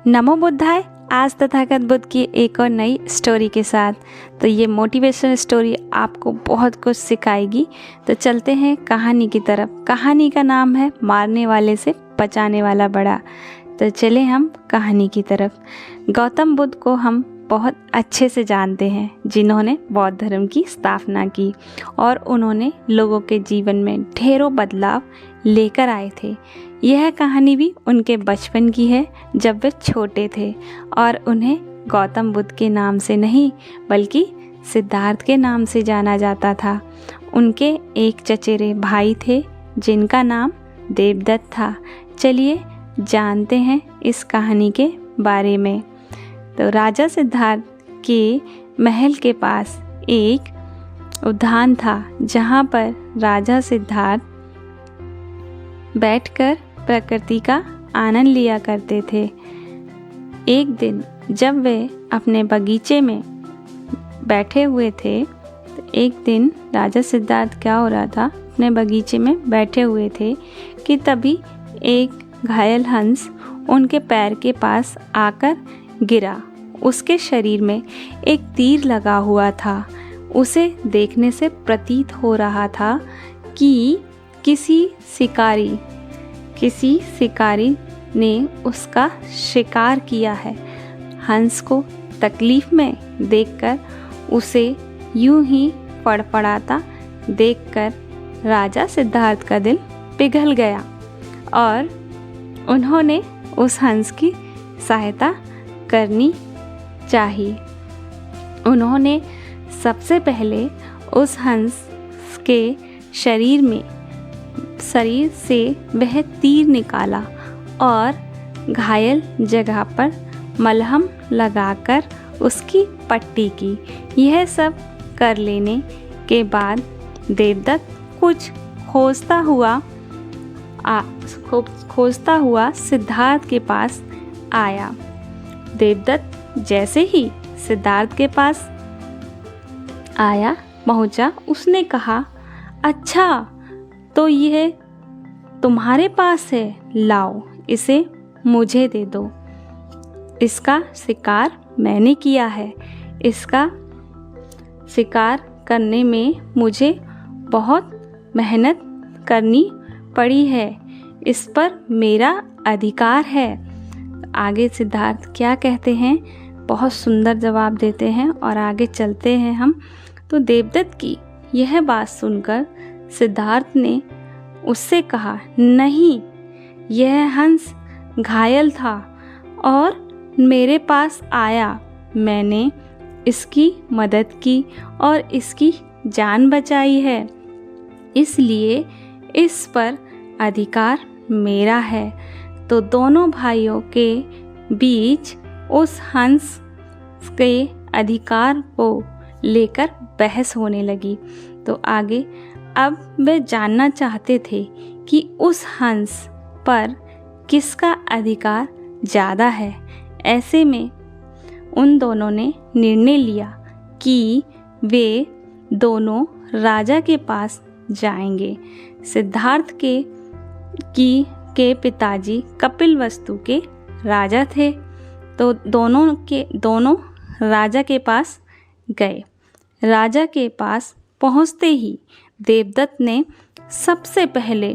नमो बुद्धाय। आज तथागत बुद्ध की एक और नई स्टोरी के साथ। तो ये मोटिवेशनल स्टोरी आपको बहुत कुछ सिखाएगी। तो चलते हैं कहानी की तरफ। कहानी का नाम है मारने वाले से बचाने वाला बड़ा। तो चले हम कहानी की तरफ। गौतम बुद्ध को हम बहुत अच्छे से जानते हैं, जिन्होंने बौद्ध धर्म की स्थापना की और उन्होंने लोगों के जीवन में ढेरों बदलाव लेकर आए थे। यह कहानी भी उनके बचपन की है, जब वे छोटे थे और उन्हें गौतम बुद्ध के नाम से नहीं बल्कि सिद्धार्थ के नाम से जाना जाता था। उनके एक चचेरे भाई थे जिनका नाम देवदत्त था। चलिए जानते हैं इस कहानी के बारे में। तो राजा सिद्धार्थ के महल के पास एक उद्यान था, जहाँ पर राजा सिद्धार्थ बैठकर प्रकृति का आनंद लिया करते थे। एक दिन जब वे अपने बगीचे में बैठे हुए थे, तो एक दिन राजा सिद्धार्थ क्या हो रहा था, अपने बगीचे में बैठे हुए थे कि तभी एक घायल हंस उनके पैर के पास आकर गिरा। उसके शरीर में एक तीर लगा हुआ था। उसे देखने से प्रतीत हो रहा था कि किसी शिकारी ने उसका शिकार किया है। हंस को तकलीफ में देखकर उसे यूं ही फड़फड़ाता देखकर राजा सिद्धार्थ का दिल पिघल गया और उन्होंने उस हंस की सहायता करनी चाहिए। उन्होंने सबसे पहले उस हंस के शरीर से वह तीर निकाला और घायल जगह पर मलहम लगाकर उसकी पट्टी की। यह सब कर लेने के बाद देवदत्त कुछ खोजता हुआ सिद्धार्थ के पास आया। देवदत्त जैसे ही सिद्धार्थ के पास पहुंचा, उसने कहा, अच्छा तो यह तुम्हारे पास है, लाओ इसे मुझे दे दो। इसका शिकार मैंने किया है। इसका शिकार करने में मुझे बहुत मेहनत करनी पड़ी है। इस पर मेरा अधिकार है। आगे सिद्धार्थ क्या कहते हैं, बहुत सुंदर जवाब देते हैं और आगे चलते हैं हम। तो देवदत्त की यह बात सुनकर सिद्धार्थ ने उससे कहा, नहीं, यह हंस घायल था और मेरे पास आया। मैंने इसकी मदद की और इसकी जान बचाई है, इसलिए इस पर अधिकार मेरा है। तो दोनों भाइयों के बीच उस हंस के अधिकार को लेकर बहस होने लगी। तो आगे अब वे जानना चाहते थे कि उस हंस पर किसका अधिकार ज़्यादा है। ऐसे में उन दोनों ने निर्णय लिया कि वे दोनों राजा के पास जाएंगे। सिद्धार्थ के पिताजी कपिलवस्तु के राजा थे। तो दोनों राजा के पास गए। राजा के पास पहुंचते ही देवदत्त ने सबसे पहले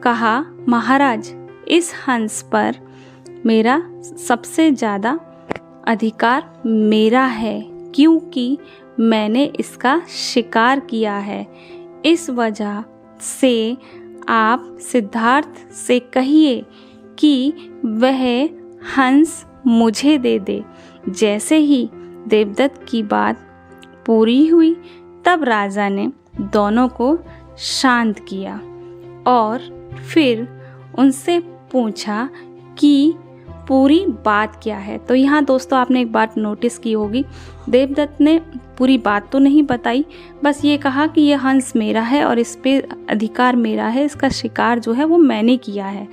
कहा, महाराज, इस हंस पर मेरा सबसे ज़्यादा अधिकार मेरा है, क्योंकि मैंने इसका शिकार किया है। इस वजह से आप सिद्धार्थ से कहिए कि वह हंस मुझे दे दे। जैसे ही देवदत्त की बात पूरी हुई, तब राजा ने दोनों को शांत किया और फिर उनसे पूछा कि पूरी बात क्या है। तो यहाँ दोस्तों आपने एक बात नोटिस की होगी, देवदत्त ने पूरी बात तो नहीं बताई, बस ये कहा कि यह हंस मेरा है और इस पे अधिकार मेरा है, इसका शिकार जो है वो मैंने किया है।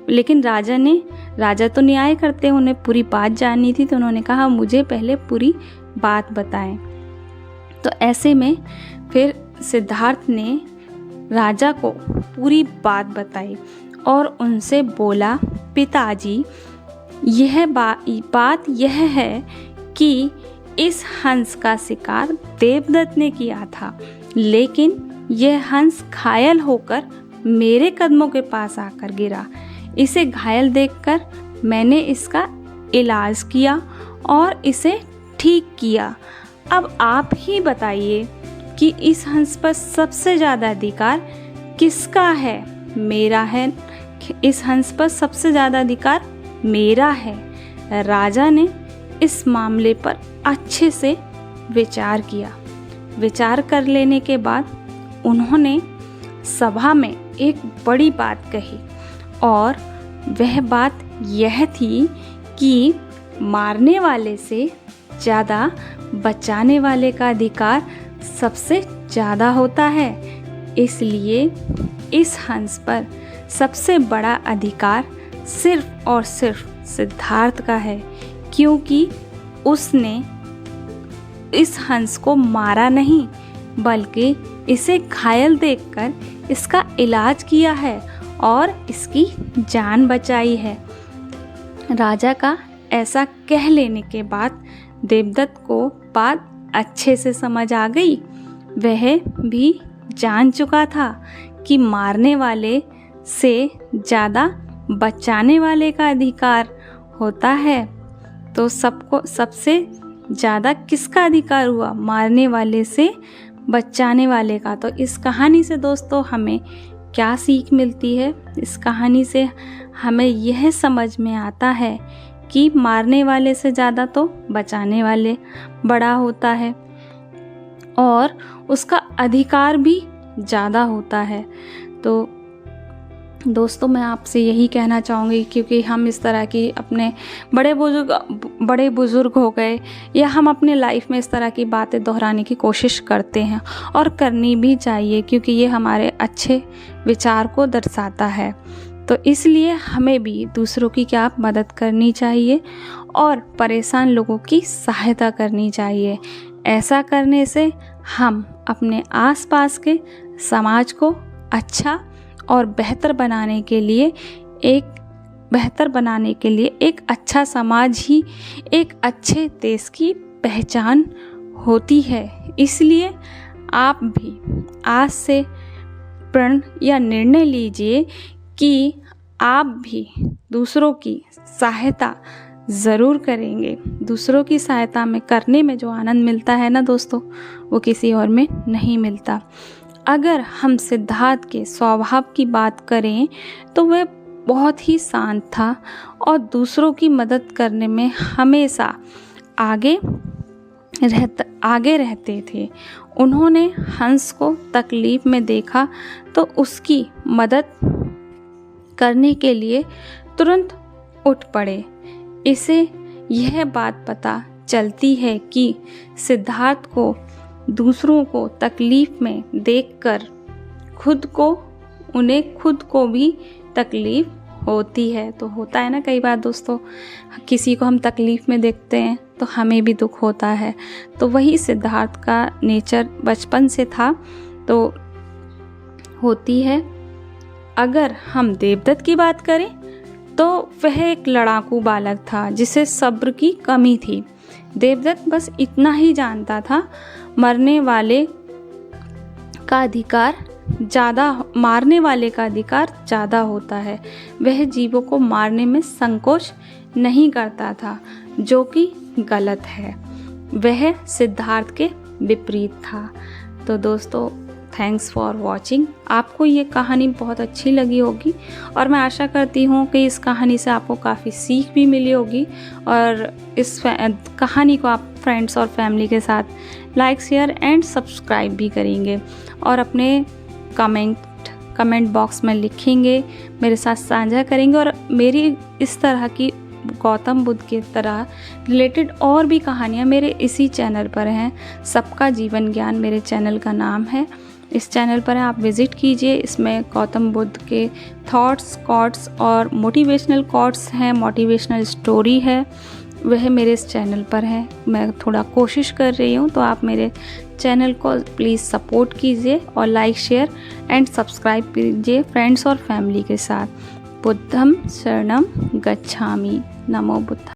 लेकिन राजा तो न्याय करते हैं, उन्हें पूरी बात जाननी थी। तो उन्होंने कहा, मुझे पहले पूरी बात बताएं। तो ऐसे में फिर सिद्धार्थ ने राजा को पूरी बात बताई और उनसे बोला, पिताजी, यह बात यह है कि इस हंस का शिकार देवदत्त ने किया था, लेकिन यह हंस घायल होकर मेरे कदमों के पास आकर गिरा। इसे घायल देखकर मैंने इसका इलाज किया और इसे ठीक किया। अब आप ही बताइए कि इस हंस पर सबसे ज़्यादा अधिकार किसका है? मेरा है। इस हंस पर सबसे ज़्यादा अधिकार मेरा है। राजा ने इस मामले पर अच्छे से विचार किया। विचार कर लेने के बाद उन्होंने सभा में एक बड़ी बात कही, और वह बात यह थी कि मारने वाले से ज़्यादा बचाने वाले का अधिकार सबसे ज़्यादा होता है। इसलिए इस हंस पर सबसे बड़ा अधिकार सिर्फ और सिर्फ सिद्धार्थ का है, क्योंकि उसने इस हंस को मारा नहीं, बल्कि इसे घायल देखकर इसका इलाज किया है और इसकी जान बचाई है। राजा का ऐसा कह लेने के बाद देवदत्त को बात अच्छे से समझ आ गई। वह भी जान चुका था कि मारने वाले से ज़्यादा बचाने वाले का अधिकार होता है। तो सबसे ज़्यादा किसका अधिकार हुआ? मारने वाले से बचाने वाले का। तो इस कहानी से दोस्तों हमें क्या सीख मिलती है? इस कहानी से हमें यह समझ में आता है कि मारने वाले से ज़्यादा तो बचाने वाले बड़ा होता है और उसका अधिकार भी ज़्यादा होता है। तो दोस्तों मैं आपसे यही कहना चाहूँगी, क्योंकि हम इस तरह की अपने बड़े बुज़ुर्ग हो गए या हम अपने लाइफ में इस तरह की बातें दोहराने की कोशिश करते हैं, और करनी भी चाहिए, क्योंकि ये हमारे अच्छे विचार को दर्शाता है। तो इसलिए हमें भी दूसरों की क्या मदद करनी चाहिए और परेशान लोगों की सहायता करनी चाहिए। ऐसा करने से हम अपने आसपास के समाज को अच्छा और बेहतर बनाने के लिए एक अच्छा समाज ही एक अच्छे देश की पहचान होती है। इसलिए आप भी आज से प्रण या निर्णय लीजिए कि आप भी दूसरों की सहायता ज़रूर करेंगे। दूसरों की सहायता में करने में जो आनंद मिलता है ना दोस्तों, वो किसी और में नहीं मिलता। अगर हम सिद्धार्थ के स्वभाव की बात करें तो वह बहुत ही शांत था और दूसरों की मदद करने में हमेशा आगे रहते थे। उन्होंने हंस को तकलीफ़ में देखा तो उसकी मदद करने के लिए तुरंत उठ पड़े। इसे यह बात पता चलती है कि सिद्धार्थ को दूसरों को तकलीफ़ में देखकर खुद को भी तकलीफ़ होती है। तो होता है ना कई बार दोस्तों, किसी को हम तकलीफ़ में देखते हैं तो हमें भी दुख होता है। तो वही सिद्धार्थ का नेचर बचपन से था, तो होती है। अगर हम देवदत्त की बात करें तो वह एक लड़ाकू बालक था जिसे सब्र की कमी थी। देवदत्त बस इतना ही जानता था, मारने वाले का अधिकार ज़्यादा होता है। वह जीवों को मारने में संकोच नहीं करता था, जो कि गलत है। वह सिद्धार्थ के विपरीत था। तो दोस्तों थैंक्स फॉर वॉचिंग। आपको ये कहानी बहुत अच्छी लगी होगी और मैं आशा करती हूँ कि इस कहानी से आपको काफ़ी सीख भी मिली होगी, और इस कहानी को आप फ्रेंड्स और फैमिली के साथ लाइक, शेयर एंड सब्सक्राइब भी करेंगे और अपने कमेंट बॉक्स में लिखेंगे, मेरे साथ साझा करेंगे। और मेरी इस तरह की गौतम बुद्ध की तरह रिलेटेड और भी कहानियाँ मेरे इसी चैनल पर हैं। सबका जीवन ज्ञान मेरे चैनल का नाम है। इस चैनल पर आप विज़िट कीजिए। इसमें गौतम बुद्ध के थॉट्स, कोट्स और मोटिवेशनल कोट्स हैं, मोटिवेशनल स्टोरी है, वह मेरे इस चैनल पर है। मैं थोड़ा कोशिश कर रही हूँ, तो आप मेरे चैनल को प्लीज़ सपोर्ट कीजिए और लाइक, शेयर एंड सब्सक्राइब कीजिए फ्रेंड्स और फैमिली के साथ। बुद्धं शरणं गच्छामि। नमो बुद्धाय।